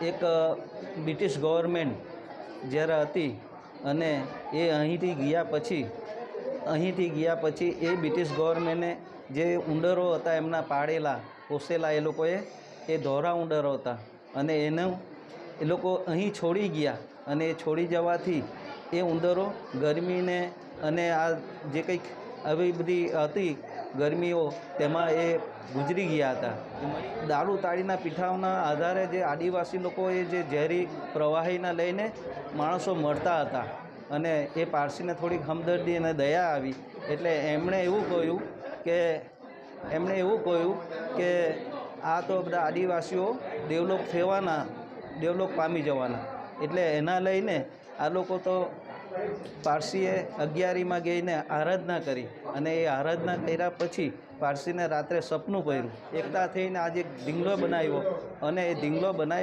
એક British government જ્યારે હતી અને એ અહીંથી ગયા પછી એ બ્રિટિશ ગવર્મેન્ટે જે ઉંદરો હતા એમના પાળેલા પોસેલા એ લોકોએ એ ધોરા ઉંદરો હતા અને એ લોકો અહીં છોડી ગયા અને એ છોડી જવાથી એ ઉંદરો ગરમીને અને આ જે કંઈક આવી બધી હતી ગરમીઓ તેમાં એ ગુજરી ગયા હતા। દારૂ તાળીના પીઠાઓના આધારે જે આદિવાસી લોકોએ જે ઝેરી પ્રવાહીના લઈને માણસો મરતા હતા અને એ પારસીને થોડીક હમદર્દી અને દયા આવી એટલે એમણે એવું કહ્યું કે આ તો બધા આદિવાસીઓ દેવલોક પામી જવાના એટલે એના લઈને આ લોકો તો પારસીએ 11મીમાં ગઈને આરાધના કરી અને એ આરાધના કર્યા પછી પારસીને રાત્રે સપનું પડ્યું, એકતા થઈને આજે ધીંગલો બનાવ્યો અને એ ધીંગલો બનાવી